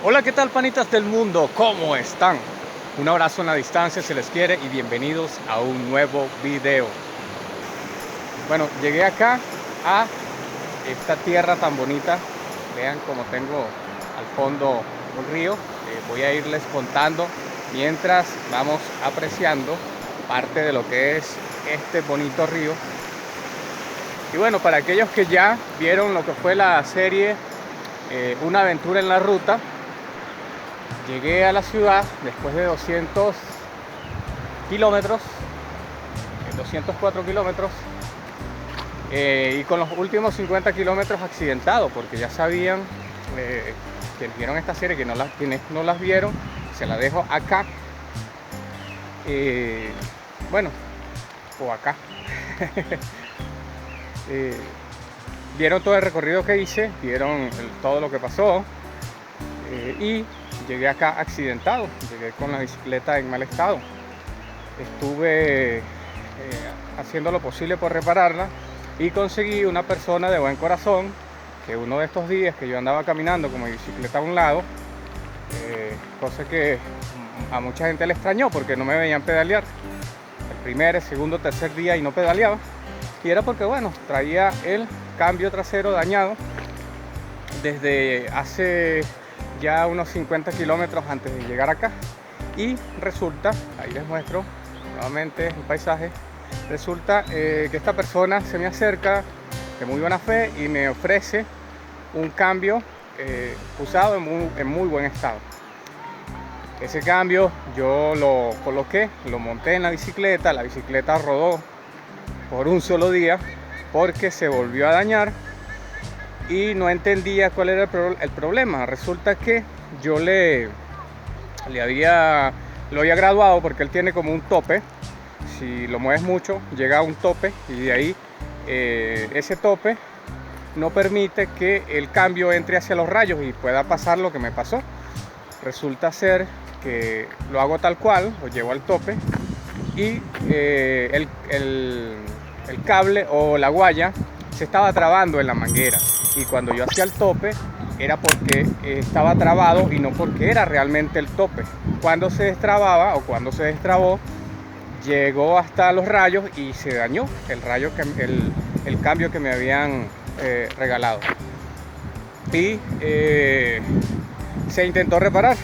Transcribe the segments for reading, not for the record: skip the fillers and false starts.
Hola, ¿qué tal, panitas del mundo? ¿Cómo están? Un abrazo en la distancia, se les quiere y bienvenidos a un nuevo video. Bueno, llegué acá a esta tierra tan bonita. Vean como tengo al fondo un río. Voy a irles contando mientras vamos apreciando parte de lo que es este bonito río. Y bueno, para aquellos que ya vieron lo que fue la serie Una aventura en la ruta, llegué a la ciudad después de 200 kilómetros, 204 kilómetros, y con los últimos 50 kilómetros accidentado, porque ya sabían, quienes vieron esta serie, quienes no las vieron, se la dejo acá, bueno, o acá. Vieron todo el recorrido que hice, vieron todo lo que pasó, y llegué acá accidentado, llegué con la bicicleta en mal estado. Estuve haciendo lo posible por repararla y conseguí una persona de buen corazón que uno de estos días que yo andaba caminando con mi bicicleta a un lado, cosa que a mucha gente le extrañó porque no me veían pedalear el primer, el segundo, tercer día y no pedaleaba, y era porque bueno, traía el cambio trasero dañado desde hace ya unos 50 kilómetros antes de llegar acá. Y resulta, ahí les muestro nuevamente el paisaje, resulta que esta persona se me acerca de muy buena fe y me ofrece un cambio usado en muy buen estado. Ese cambio yo lo coloqué, lo monté en la bicicleta rodó por un solo día porque se volvió a dañar y no entendía cuál era el problema. Resulta que yo lo había graduado porque él tiene como un tope. Si lo mueves mucho llega a un tope y de ahí ese tope no permite que el cambio entre hacia los rayos y pueda pasar lo que me pasó. Resulta ser que lo hago tal cual, lo llevo al tope y el cable o la guaya se estaba trabando en la manguera, y cuando yo hacía el tope era porque estaba trabado y no porque era realmente el tope. Cuando se destrababa o cuando se destrabó, llegó hasta los rayos y se dañó el cambio que me habían regalado. Y se intentó reparar,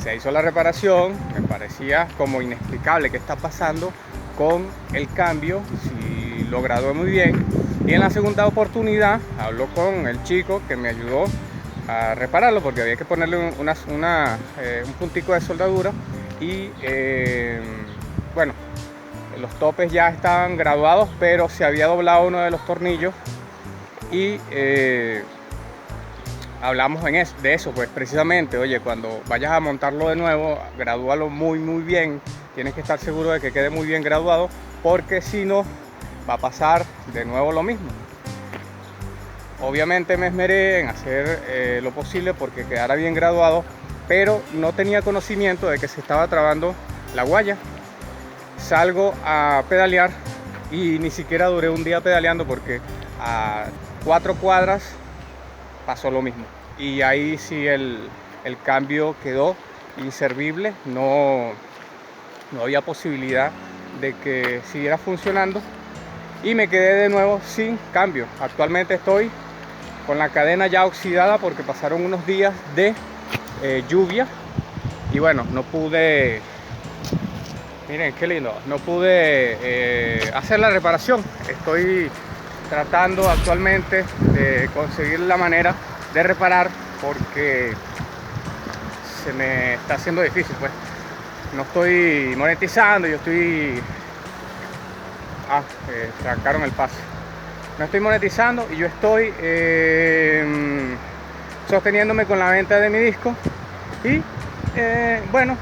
se hizo la reparación, me parecía como inexplicable qué está pasando con el cambio, si lo gradué muy bien. Y en la segunda oportunidad habló con el chico que me ayudó a repararlo porque había que ponerle un puntico de soldadura y bueno, los topes ya estaban graduados, pero se había doblado uno de los tornillos y hablamos de eso, pues precisamente, oye, cuando vayas a montarlo de nuevo, gradúalo muy bien, tienes que estar seguro de que quede muy bien graduado, porque si no, va a pasar de nuevo lo mismo. Obviamente me esmeré en hacer lo posible porque quedara bien graduado, pero no tenía conocimiento de que se estaba trabando la guaya. Salgo a pedalear y ni siquiera duré un día pedaleando porque a 4 cuadras pasó lo mismo. Y ahí sí el cambio quedó inservible, no había posibilidad de que siguiera funcionando y me quedé de nuevo sin cambio. Actualmente estoy con la cadena ya oxidada porque pasaron unos días de lluvia y bueno, no pude, miren qué lindo, no pude hacer la reparación. Estoy tratando actualmente de conseguir la manera de reparar porque se me está haciendo difícil, pues no estoy monetizando, yo estoy trancaron el paso. No estoy monetizando y yo estoy sosteniéndome con la venta de mi disco y bueno,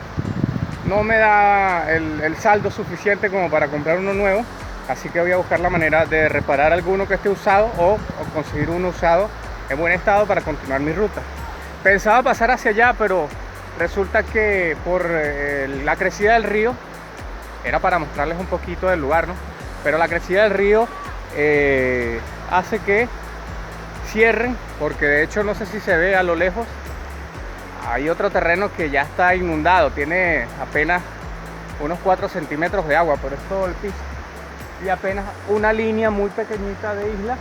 no me da el saldo suficiente como para comprar uno nuevo, así que voy a buscar la manera de reparar alguno que esté usado o conseguir uno usado en buen estado para continuar mi ruta. Pensaba pasar hacia allá, pero resulta que por la crecida del río, era para mostrarles un poquito del lugar, ¿no? Pero la crecida del río hace que cierren, porque de hecho no sé si se ve a lo lejos, hay otro terreno que ya está inundado, tiene apenas unos 4 centímetros de agua, pero es todo el piso. Y apenas una línea muy pequeñita de isla.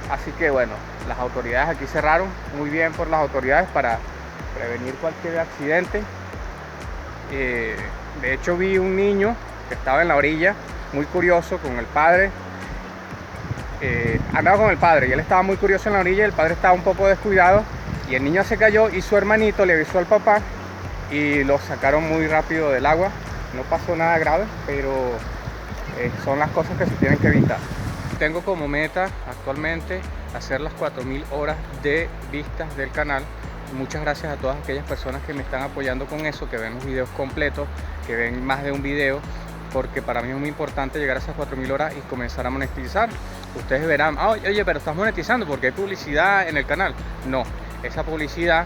Así que bueno, las autoridades aquí cerraron, muy bien por las autoridades para prevenir cualquier accidente. De hecho vi un niño que estaba en la orilla, muy curioso, con el padre. Andaba con el padre y él estaba muy curioso en la orilla, el padre estaba un poco descuidado y el niño se cayó y su hermanito le avisó al papá y lo sacaron muy rápido del agua. No pasó nada grave, pero son las cosas que se tienen que evitar. Tengo como meta actualmente hacer las 4000 horas de vistas del canal. Muchas gracias a todas aquellas personas que me están apoyando con eso, que ven los videos completos, que ven más de un video, porque para mí es muy importante llegar a esas 4000 horas y comenzar a monetizar. Ustedes verán, oye, pero estás monetizando porque hay publicidad en el canal. No, esa publicidad,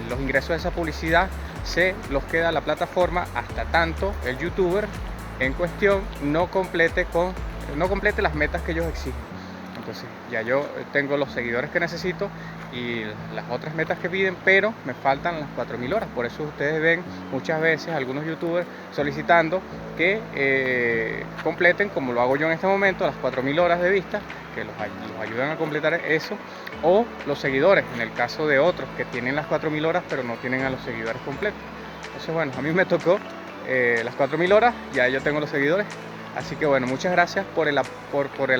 los ingresos de esa publicidad se los queda la plataforma hasta tanto el youtuber en cuestión no complete las metas que ellos exigen. Entonces ya yo tengo los seguidores que necesito y las otras metas que piden, pero me faltan las 4000 horas. Por eso ustedes ven muchas veces algunos youtubers solicitando que completen, como lo hago yo en este momento, las 4000 horas de vista, que los ayudan a completar eso, o los seguidores, en el caso de otros que tienen las 4000 horas pero no tienen a los seguidores completos. Entonces bueno, a mí me tocó las 4000 horas, ya yo tengo los seguidores. Así que bueno, muchas gracias por el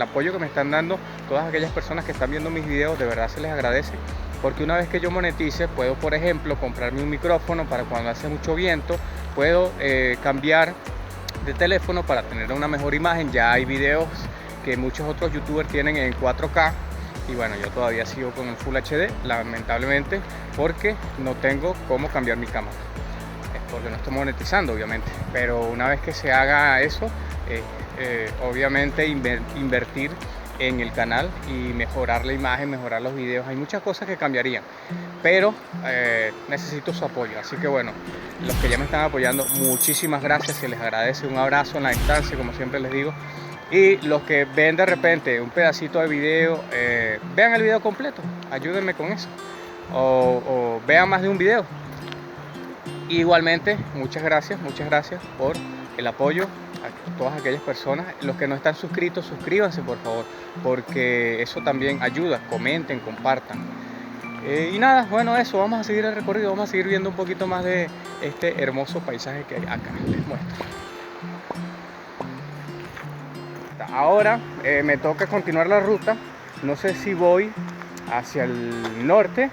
apoyo que me están dando todas aquellas personas que están viendo mis videos, de verdad se les agradece, porque una vez que yo monetice, puedo por ejemplo comprarme un micrófono para cuando hace mucho viento, puedo cambiar de teléfono para tener una mejor imagen. Ya hay videos que muchos otros youtubers tienen en 4K y bueno, yo todavía sigo con el Full HD, lamentablemente, porque no tengo cómo cambiar mi cámara. Porque no estoy monetizando, obviamente, pero una vez que se haga eso, obviamente invertir en el canal y mejorar la imagen, mejorar los videos. Hay muchas cosas que cambiarían, pero necesito su apoyo. Así que bueno, los que ya me están apoyando, muchísimas gracias, se les agradece. Un abrazo en la distancia, como siempre les digo. Y los que ven de repente un pedacito de video, vean el video completo, ayúdenme con eso, o vean más de un video. Igualmente, muchas gracias por el apoyo a todas aquellas personas. Los que no están suscritos, suscríbanse por favor, porque eso también ayuda. Comenten, compartan. Y nada, bueno, eso, vamos a seguir el recorrido, vamos a seguir viendo un poquito más de este hermoso paisaje que hay acá. Les muestro. Ahora me toca continuar la ruta. No sé si voy hacia el norte,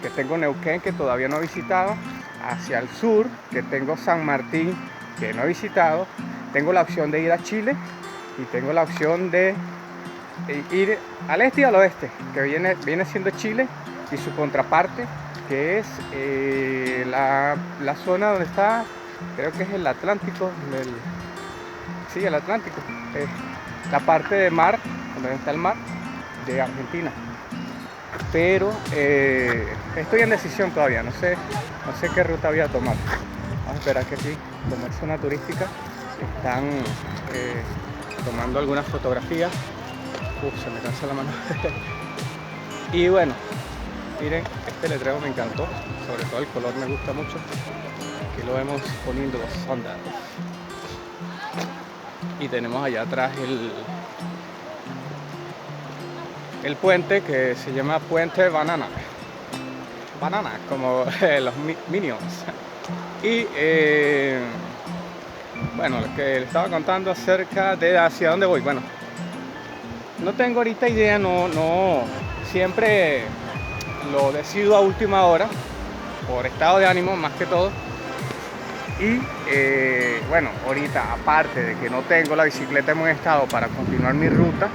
que tengo Neuquén, que todavía no he visitado, hacia el sur, que tengo San Martín, que no he visitado. Tengo la opción de ir a Chile y tengo la opción de ir al este y al oeste, que viene siendo Chile y su contraparte, que es la zona donde está, creo que es el Atlántico, el Atlántico, la parte de mar, donde está el mar de Argentina. Pero estoy en decisión todavía, no sé qué ruta voy a tomar. Vamos a esperar que aquí, como es zona turística, están tomando algunas fotografías. Se me cansa la mano. Y bueno, miren, este letrero me encantó, sobre todo el color me gusta mucho. Aquí lo vemos poniendo los sondas. Y tenemos allá atrás el puente, que se llama Puente Banana, como los Minions. Y bueno, lo que le estaba contando acerca de hacia dónde voy. Bueno, no tengo ahorita idea, no siempre lo decido a última hora, por estado de ánimo más que todo. Y bueno, ahorita, aparte de que no tengo la bicicleta en buen estado para continuar mi ruta,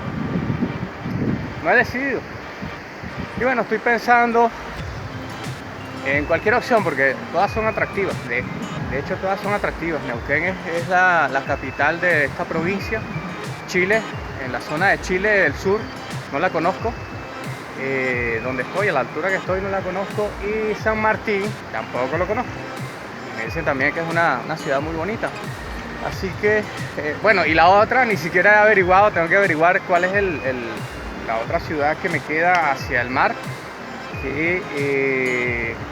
no he decidido. Y bueno, estoy pensando en cualquier opción, porque todas son atractivas. De hecho, todas son atractivas. Neuquén es la capital de esta provincia. Chile, en la zona de Chile del sur, no la conozco. Donde estoy, a la altura que estoy, no la conozco. Y San Martín tampoco lo conozco. Me dicen también que es una ciudad muy bonita. Así que, bueno, y la otra ni siquiera he averiguado. Tengo que averiguar cuál es la otra ciudad que me queda hacia el mar, que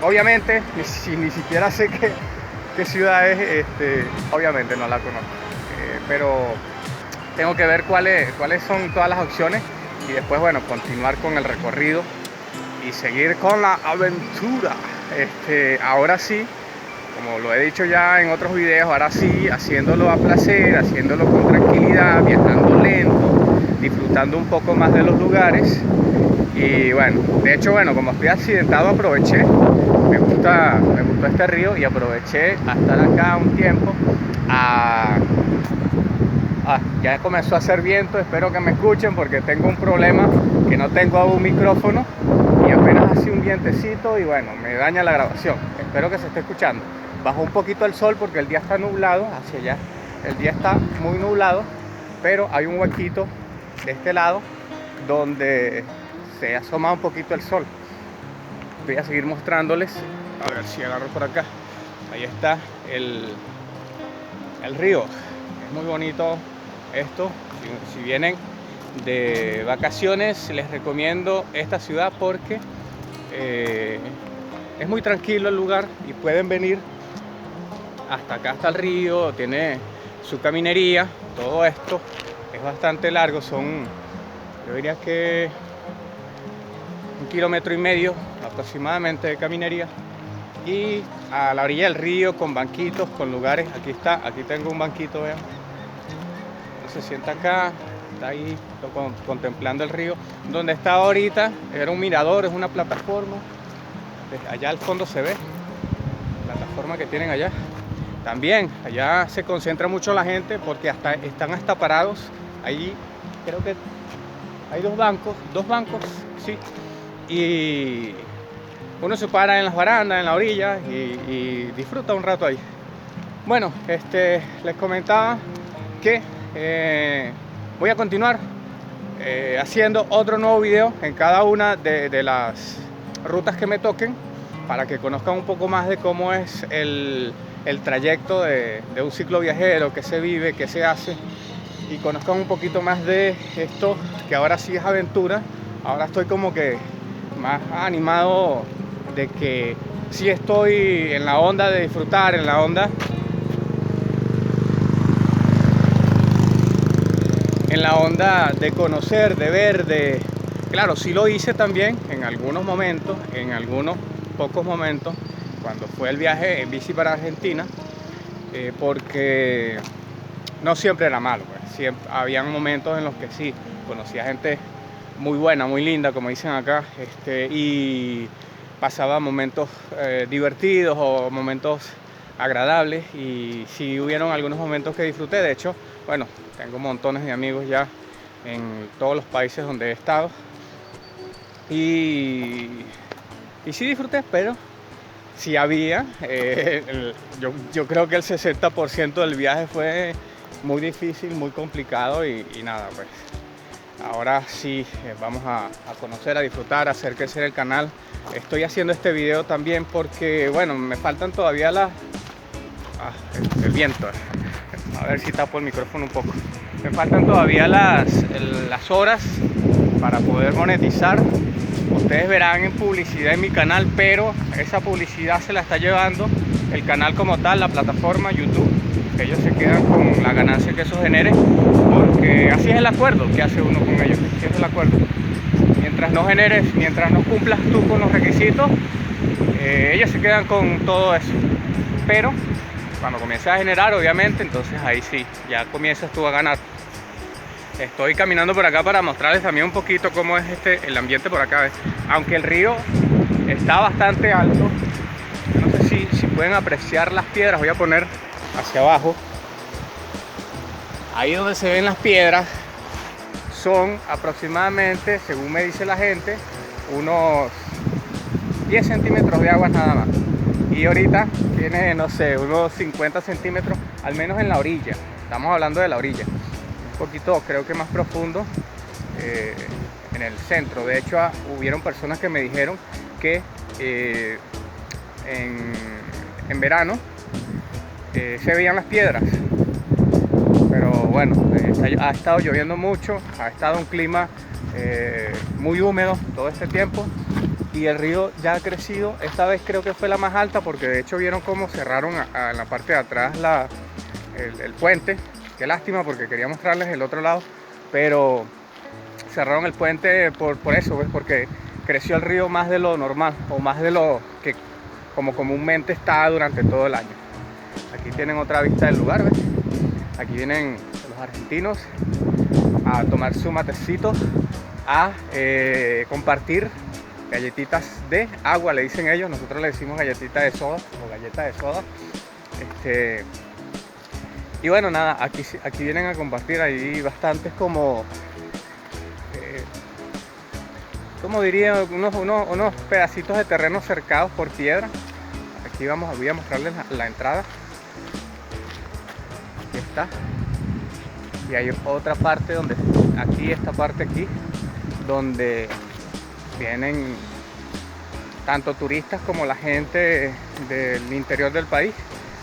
Obviamente, ni siquiera sé qué ciudad es, obviamente no la conozco, pero tengo que ver cuáles son todas las opciones y después, bueno, continuar con el recorrido y seguir con la aventura. Ahora sí, como lo he dicho ya en otros videos, ahora sí, haciéndolo a placer, haciéndolo con tranquilidad, viajando lento, disfrutando un poco más de los lugares. Y bueno, de hecho, bueno, como estoy accidentado, aproveché, me gustó este río y aproveché a estar acá un tiempo. Ya comenzó a hacer viento, espero que me escuchen porque tengo un problema que no tengo aún micrófono y apenas hace un vientecito y bueno, me daña la grabación. Espero que se esté escuchando. Bajó un poquito el sol porque el día está nublado, hacia allá el día está muy nublado, pero hay un huequito de este lado donde se asoma un poquito el sol. Voy a seguir mostrándoles, a ver si agarro por acá. Ahí está el río, es muy bonito esto. Si vienen de vacaciones, les recomiendo esta ciudad porque es muy tranquilo el lugar y pueden venir hasta acá, hasta el río, tiene su caminería. Todo esto es bastante largo, son, yo diría que 1,5 kilómetros aproximadamente de caminería, y a la orilla del río con banquitos, con lugares. Aquí tengo un banquito, vean, se sienta acá, está ahí contemplando el río. Donde está ahorita era un mirador, es una plataforma. Allá al fondo se ve la plataforma que tienen allá. También allá se concentra mucho la gente porque están hasta parados. Ahí creo que hay dos bancos, sí. Y uno se para en las barandas, en la orilla y disfruta un rato ahí. Bueno, les comentaba que voy a continuar haciendo otro nuevo video en cada una de las rutas que me toquen para que conozcan un poco más de cómo es el trayecto de un cicloviajero, qué se vive, qué se hace, y conozcan un poquito más de esto que ahora sí es aventura. Ahora estoy como que más animado de que sí estoy en la onda de disfrutar, en la onda de conocer, de ver, claro, sí lo hice también en algunos momentos, en algunos pocos momentos, cuando fue el viaje en bici para Argentina, porque no siempre era malo, pues. Siempre habían momentos en los que sí conocía gente muy buena, muy linda, como dicen acá, y pasaba momentos divertidos o momentos agradables, y sí hubieron algunos momentos que disfruté. De hecho, bueno, tengo montones de amigos ya en todos los países donde he estado y sí disfruté, pero sí había, yo creo que el 60% del viaje fue muy difícil, muy complicado y nada, pues ahora sí vamos a conocer, a disfrutar, a hacer crecer el canal. Estoy haciendo este video también porque, bueno, me faltan todavía el viento. A ver si tapo el micrófono un poco. Me faltan todavía las horas para poder monetizar. Ustedes verán en publicidad en mi canal, pero esa publicidad se la está llevando el canal como tal, la plataforma YouTube. Ellos se quedan con la ganancia que eso genere, porque así es el acuerdo que hace uno con ellos, así es el acuerdo. Mientras no cumplas tú con los requisitos, ellos se quedan con todo eso. Pero cuando comienzas a generar, obviamente, entonces ahí sí, ya comienzas tú a ganar. Estoy caminando por acá para mostrarles también un poquito cómo es el ambiente por acá. Aunque el río está bastante alto, no sé si pueden apreciar las piedras. Voy a poner hacia abajo. Ahí donde se ven las piedras son aproximadamente, según me dice la gente, unos 10 centímetros de agua nada más. Y ahorita tiene, no sé, unos 50 centímetros, al menos en la orilla. Estamos hablando de la orilla. Un poquito, creo que más profundo, en el centro. De hecho, hubieron personas que me dijeron que en verano se veían las piedras. Pero bueno, ha estado lloviendo mucho, ha estado un clima muy húmedo todo este tiempo. y el río ya ha crecido. Esta vez creo que fue la más alta, porque de hecho vieron cómo cerraron en la parte de atrás el puente. Qué lástima, porque quería mostrarles el otro lado, pero cerraron el puente por eso, ¿ves? Porque creció el río más de lo normal, o más de lo que como comúnmente está durante todo el año. Aquí tienen otra vista del lugar, ¿ves? Aquí vienen los argentinos a tomar su matecito, a compartir galletitas de agua, le dicen ellos. Nosotros le decimos galletita de soda o galleta de soda. Y bueno, nada, aquí vienen a compartir. Hay bastantes como diría, unos pedacitos de terreno cercados por piedra. Aquí voy a mostrarles la entrada. Aquí está. Y hay otra parte esta parte aquí, donde vienen tanto turistas como la gente del interior del país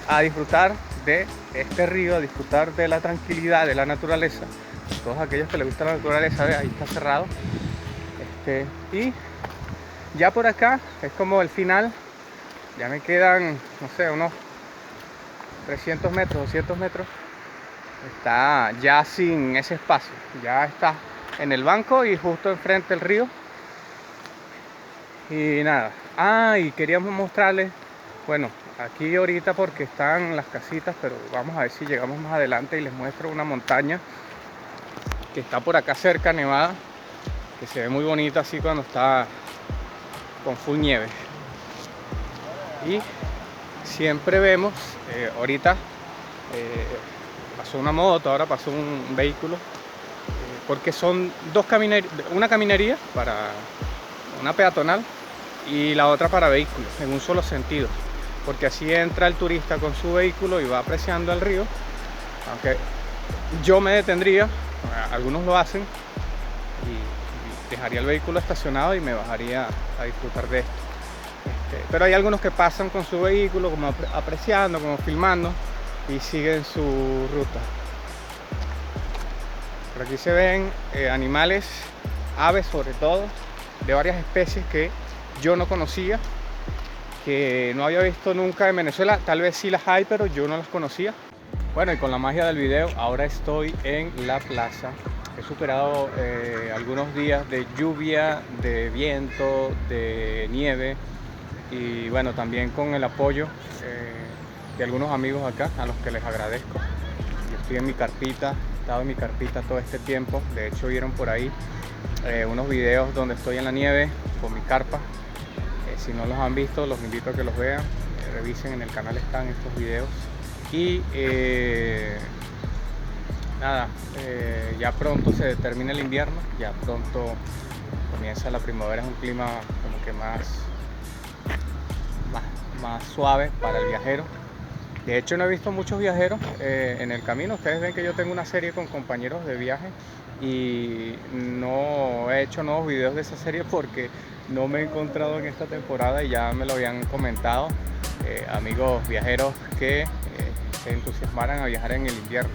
a disfrutar de este río, a disfrutar de la tranquilidad, de la naturaleza. Todos aquellos que les gusta la naturaleza, ahí está cerrado. Y ya por acá es como el final. Ya me quedan, no sé, unos 300 metros, 200 metros. Está ya sin ese espacio, ya está en el banco y justo enfrente del río. Y nada, y queríamos mostrarles, bueno, aquí ahorita porque están las casitas, pero vamos a ver si llegamos más adelante y les muestro una montaña que está por acá cerca, nevada, que se ve muy bonita así cuando está con full nieve. Y siempre vemos, ahorita pasó una moto, ahora pasó un vehículo, porque son una caminería para una peatonal y la otra para vehículos, en un solo sentido, porque así entra el turista con su vehículo y va apreciando el río. Aunque yo me detendría, algunos lo hacen, y dejaría el vehículo estacionado y me bajaría a disfrutar de esto. Pero hay algunos que pasan con su vehículo, como apreciando, como filmando, y siguen su ruta. Por aquí se ven animales, aves sobre todo, de varias especies que yo no conocía, que no había visto nunca en Venezuela. Tal vez sí las hay, pero yo no las conocía. Bueno, y con la magia del video, ahora estoy en la plaza. He superado algunos días de lluvia, de viento, de nieve, y bueno, también con el apoyo de algunos amigos acá, a los que les agradezco. Yo estoy en mi carpita, he estado en mi carpita todo este tiempo. De hecho, vieron por ahí unos videos donde estoy en la nieve con mi carpa. Si no los han visto, los invito a que los vean, revisen, en el canal están estos videos. Y nada, ya pronto se termina el invierno, ya pronto comienza la primavera. Es un clima como que más suave para el viajero. De hecho, no he visto muchos viajeros en el camino. Ustedes ven que yo tengo una serie con compañeros de viaje y no he hecho nuevos videos de esa serie porque no me he encontrado en esta temporada, y ya me lo habían comentado amigos viajeros que se entusiasmaran a viajar en el invierno.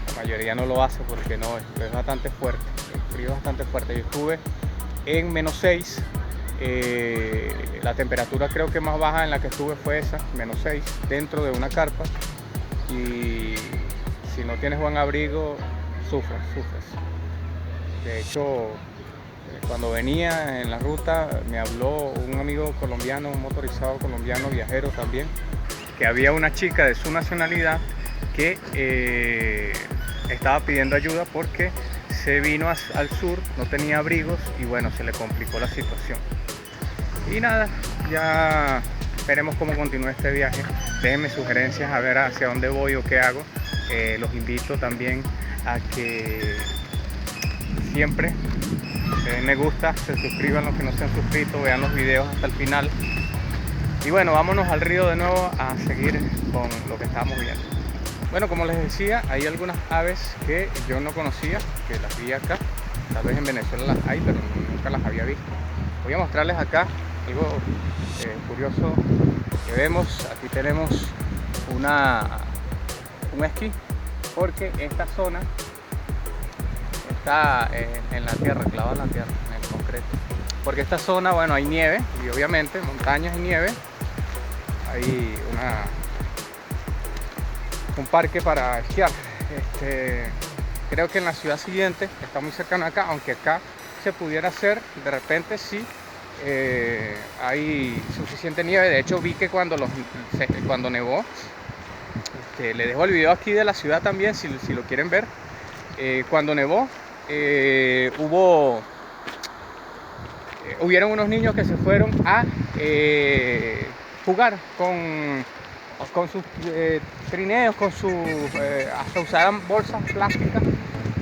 La mayoría no lo hace porque no, es bastante fuerte, el frío es bastante fuerte. Yo estuve en -6, la temperatura creo que más baja en la que estuve fue esa, -6, dentro de una carpa, y si no tienes buen abrigo sufres. De hecho, cuando venía en la ruta me habló un amigo colombiano, un motorizado colombiano, viajero también, que había una chica de su nacionalidad que estaba pidiendo ayuda porque se vino al sur, no tenía abrigos y bueno, se le complicó la situación. Y nada, ya veremos cómo continúa este viaje. Déjenme sugerencias a ver hacia dónde voy o qué hago. Los invito también a que siempre me gusta, se suscriban los que no se han suscrito, vean los videos hasta el final. Y bueno, vámonos al río de nuevo a seguir con lo que estábamos viendo. Bueno, como les decía, hay algunas aves que yo no conocía, que las vi acá. Tal vez en Venezuela las hay, pero nunca las había visto. Voy a mostrarles acá algo curioso que vemos. Aquí tenemos un esquí, porque esta zona está en la tierra, clavada en la tierra, en el concreto. porque esta zona, bueno, hay nieve y obviamente montañas y nieve. Hay un parque para esquiar. Creo que en la ciudad siguiente, que está muy cercana acá, aunque acá se pudiera hacer, de repente sí hay suficiente nieve. De hecho vi que cuando nevó, le dejo el video aquí de la ciudad también si lo quieren ver. Cuando nevó hubieron unos niños que se fueron a jugar con sus trineos, hasta usaban bolsas plásticas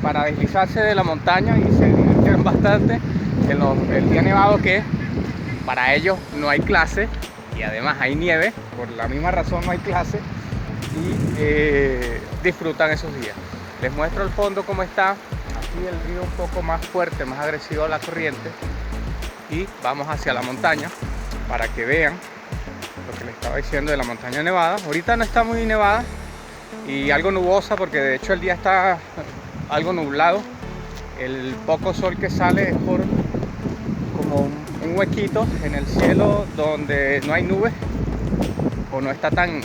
para deslizarse de la montaña y se divirtieron bastante el día nevado, que para ellos no hay clase y además hay nieve, por la misma razón no hay clase, y disfrutan esos días. Les muestro el fondo cómo está, aquí el río un poco más fuerte, más agresivo a la corriente, y vamos hacia la montaña para que vean lo que les estaba diciendo de la montaña nevada. Ahorita no está muy nevada y algo nubosa, porque de hecho el día está algo nublado. El poco sol que sale es por como un huequito en el cielo donde no hay nubes o no está tan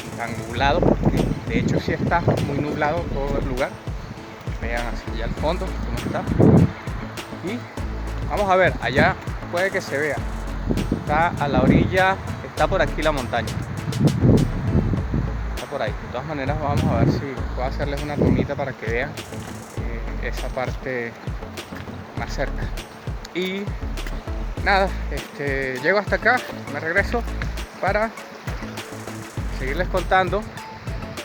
nublado, porque de hecho sí está muy nublado todo el lugar. Vean hacia allá al fondo cómo está. Y vamos a ver, allá puede que se vea, está a la orilla, está por aquí la montaña, está por ahí. De todas maneras vamos a ver si puedo hacerles una tomita para que vean esa parte más cerca. Y nada, llego hasta acá, me regreso para seguirles contando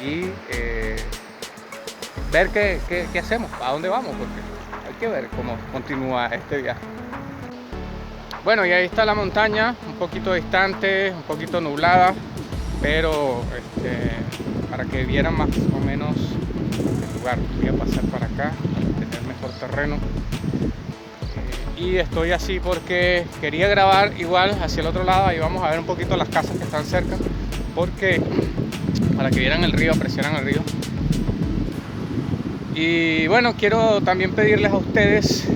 y ver qué hacemos, a dónde vamos, porque hay que ver cómo continúa este viaje. Bueno, y ahí está la montaña, un poquito distante, un poquito nublada, pero para que vieran más o menos el lugar. Voy a pasar para acá para tener mejor terreno. Y estoy así porque quería grabar igual hacia el otro lado. Ahí vamos a ver un poquito las casas que están cerca, porque para que vieran el río, apreciaran el río. Y bueno, quiero también pedirles a ustedes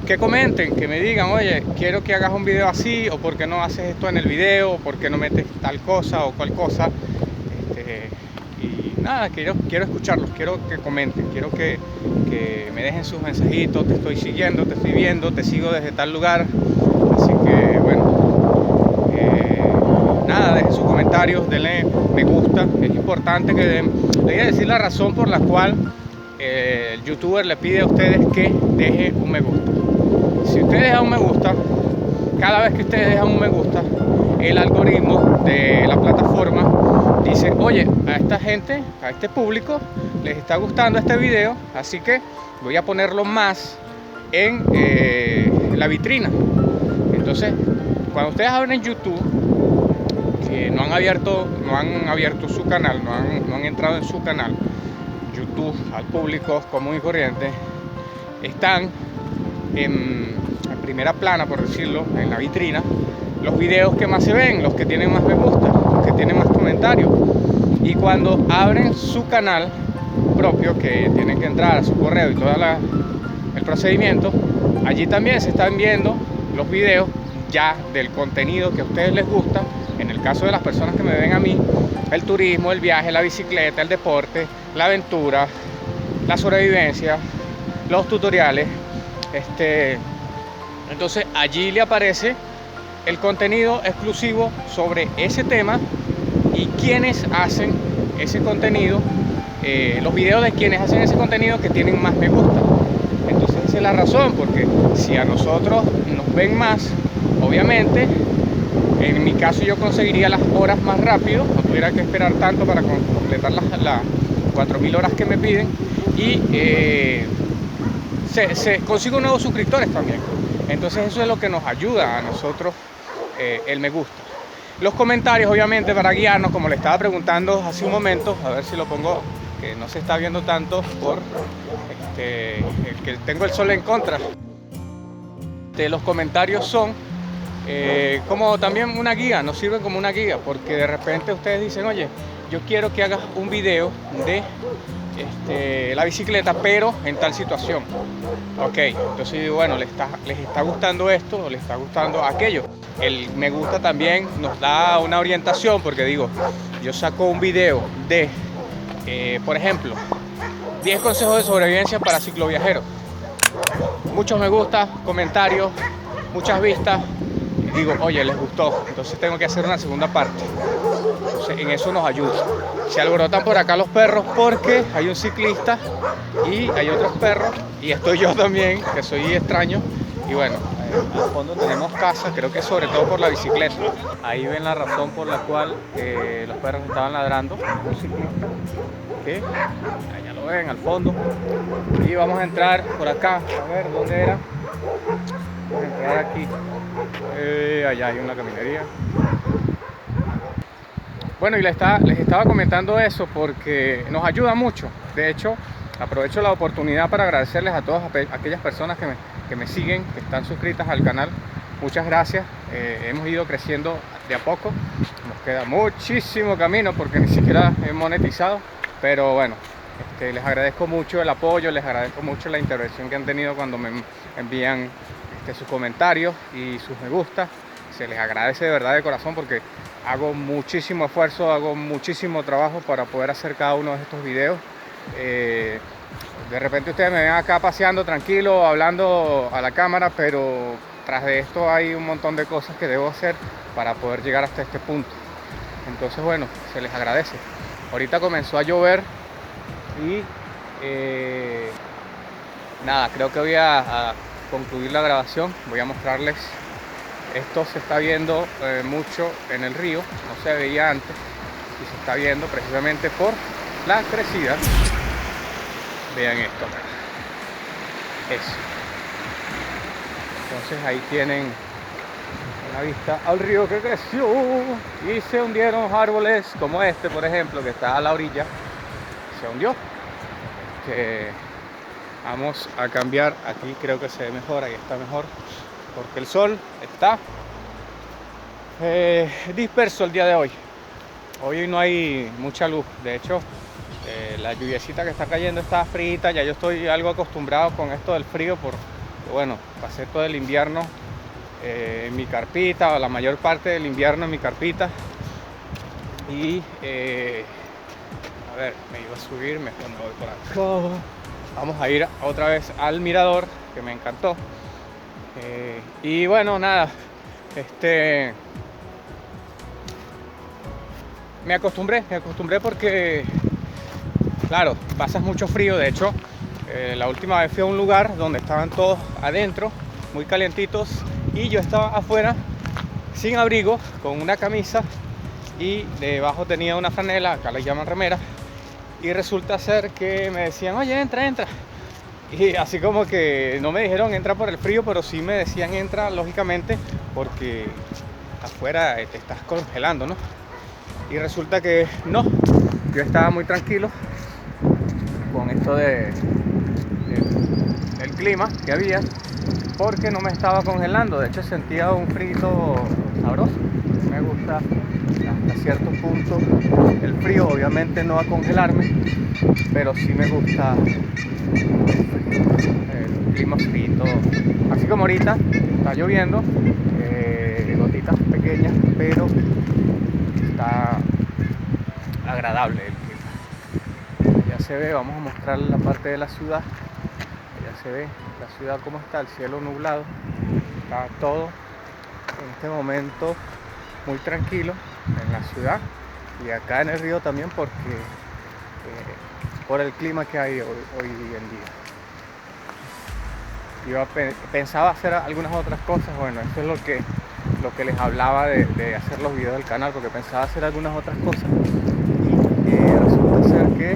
que comenten, que me digan, oye, quiero que hagas un video así, o por qué no haces esto en el video, o por qué no metes tal cosa o cual cosa. Y nada, quiero escucharlos, quiero que comenten, quiero que me dejen sus mensajitos. Te estoy siguiendo, te estoy viendo, te sigo desde tal lugar. Así que bueno, nada, dejen sus comentarios, denle me gusta. Es importante que den. Les voy a decir la razón por la cual el youtuber le pide a ustedes que dejen un me gusta. Si ustedes dejan un me gusta, cada vez que ustedes dejan un me gusta, el algoritmo de la plataforma dice, oye, a esta gente, a este público les está gustando este video, así que voy a ponerlo más en la vitrina. Entonces, cuando ustedes abren YouTube, que no han abierto su canal, no han entrado en su canal YouTube al público común y corriente, están en primera plana, por decirlo, en la vitrina, los videos que más se ven, los que tienen más me gusta, los que tienen más comentarios. Y cuando abren su canal propio, que tienen que entrar a su correo y todo el procedimiento, allí también se están viendo los videos ya del contenido que a ustedes les gusta. En el caso de las personas que me ven a mí, el turismo, el viaje, la bicicleta, el deporte, la aventura, la sobrevivencia, los tutoriales. Entonces allí le aparece el contenido exclusivo sobre ese tema y quienes hacen ese contenido, los videos de quienes hacen ese contenido que tienen más me gusta. Entonces esa es la razón, porque si a nosotros nos ven más, obviamente en mi caso yo conseguiría las horas más rápido, no tuviera que esperar tanto para completar las 4000 horas que me piden, y se consigo nuevos suscriptores también. Entonces eso es lo que nos ayuda a nosotros, el me gusta. Los comentarios, obviamente, para guiarnos, como le estaba preguntando hace un momento, a ver si lo pongo, que no se está viendo tanto por que tengo el sol en contra. Los comentarios son como también una guía, nos sirven como una guía, porque de repente ustedes dicen, oye, yo quiero que hagas un video de la bicicleta, pero en tal situación. Ok, entonces digo, bueno, les está gustando esto o les está gustando aquello. El me gusta también nos da una orientación, porque digo, yo saco un video de, por ejemplo, 10 consejos de sobrevivencia para cicloviajeros. Muchos me gusta, comentarios, muchas vistas. Y digo, oye, les gustó, entonces tengo que hacer una segunda parte. Entonces en eso nos ayuda. Se alborotan por acá los perros porque hay un ciclista y hay otros perros, y estoy yo también, que soy extraño. Y bueno, al fondo tenemos casa, creo que sobre todo por la bicicleta. Ahí ven la razón por la cual los perros estaban ladrando. Un ciclista que allá lo ven al fondo. Y vamos a entrar por acá, a ver dónde era. Vamos a entrar aquí. Allá hay una caminería. Bueno, y les estaba comentando eso porque nos ayuda mucho. De hecho, aprovecho la oportunidad para agradecerles a todas aquellas personas que me siguen, que están suscritas al canal. Muchas gracias. Hemos ido creciendo de a poco. Nos queda muchísimo camino porque ni siquiera he monetizado. Pero bueno, les agradezco mucho el apoyo, les agradezco mucho la intervención que han tenido cuando me envían sus comentarios y sus me gusta. Se les agradece de verdad de corazón porque hago muchísimo esfuerzo, hago muchísimo trabajo para poder hacer cada uno de estos videos. De repente ustedes me ven acá paseando tranquilo, hablando a la cámara, pero tras de esto hay un montón de cosas que debo hacer para poder llegar hasta este punto. Entonces bueno, se les agradece. Ahorita comenzó a llover y nada, creo que voy a concluir la grabación. Voy a mostrarles. Esto se está viendo mucho en el río, no se veía antes y se está viendo precisamente por la crecida. Vean esto, eso. Entonces ahí tienen una vista al río que creció y se hundieron árboles como este, por ejemplo, que está a la orilla. Se hundió. Vamos a cambiar, aquí creo que se ve mejor, ahí está mejor, porque el sol está disperso el día de hoy. Hoy no hay mucha luz. De hecho, la lluviecita que está cayendo está frita. Ya yo estoy algo acostumbrado con esto del frío, porque bueno, pasé todo el invierno en mi carpita, o la mayor parte del invierno en mi carpita. Y a ver, me iba a subir, mejor me voy por acá. Vamos a ir otra vez al mirador, que me encantó. Y bueno, nada, me acostumbré porque, claro, pasas mucho frío. De hecho, la última vez fui a un lugar donde estaban todos adentro, muy calientitos, y yo estaba afuera, sin abrigo, con una camisa, y debajo tenía una franela, acá le llaman remera, y resulta ser que me decían, oye, entra. Y así como que no me dijeron entra por el frío, pero sí me decían entra, lógicamente, porque afuera te estás congelando, ¿no? Y resulta que no, yo estaba muy tranquilo con esto del clima que había, porque no me estaba congelando. De hecho sentía un frío sabroso. Me gusta hasta cierto punto el frío, obviamente no a congelarme, pero sí me gusta el clima frío. Así como ahorita está lloviendo, gotitas pequeñas, pero está agradable el clima. Ya se ve, vamos a mostrar la parte de la ciudad. Ya se ve la ciudad como está, el cielo nublado. Está todo en este momento muy tranquilo en la ciudad y acá en el río también, porque por el clima que hay hoy en día. Yo pensaba hacer algunas otras cosas. Bueno, eso es lo que les hablaba de hacer los videos del canal, porque pensaba hacer algunas otras cosas y resulta ser que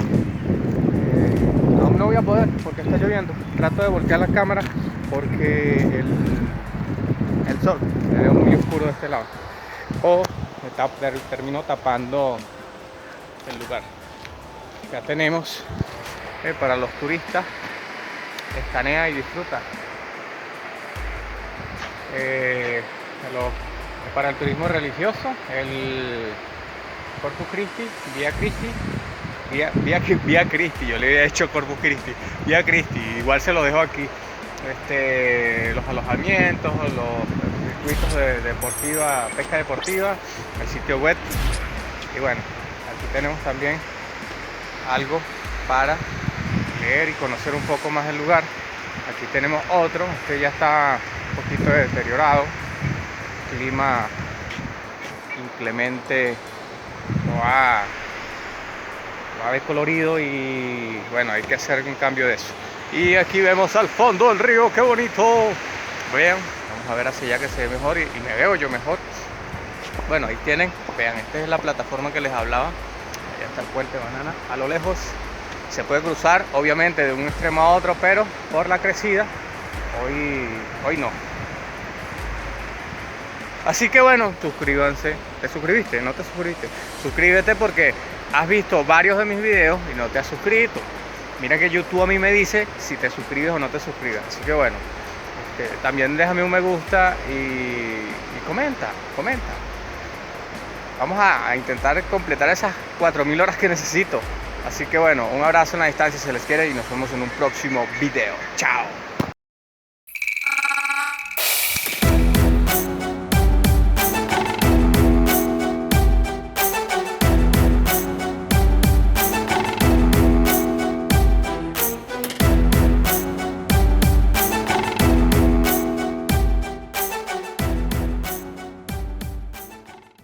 aún no voy a poder porque está lloviendo. Trato de voltear la cámara porque el sol se ve muy oscuro de este lado, o termino tapando el lugar. Ya tenemos para los turistas, escanea y disfruta. Para el turismo religioso, el Corpus Christi, Vía Christi, Vía Christi, yo le había hecho Corpus Christi, Vía Christi, igual se lo dejo aquí. Los alojamientos, los circuitos de pesca deportiva, el sitio web. Y bueno, aquí tenemos también algo para leer y conocer un poco más del lugar. Aquí tenemos otro, este ya está un poquito deteriorado, clima inclemente lo ha decolorido y bueno, hay que hacer un cambio de eso. Y aquí vemos al fondo el río, qué bonito. Vean, vamos a ver hacia allá que se ve mejor y me veo yo mejor. Bueno, ahí tienen, vean, esta es la plataforma que les hablaba. Allá está el puente Banana, a lo lejos. Se puede cruzar, obviamente, de un extremo a otro, pero por la crecida, hoy no. Así que bueno, suscríbanse. ¿Te suscribiste? ¿No te suscribiste? Suscríbete porque has visto varios de mis videos y no te has suscrito. Mira que YouTube a mí me dice si te suscribes o no te suscribes. Así que bueno, también déjame un me gusta y comenta. Vamos a intentar completar esas 4000 horas que necesito. Así que bueno, un abrazo en la distancia, se les quiere y nos vemos en un próximo video. Chao.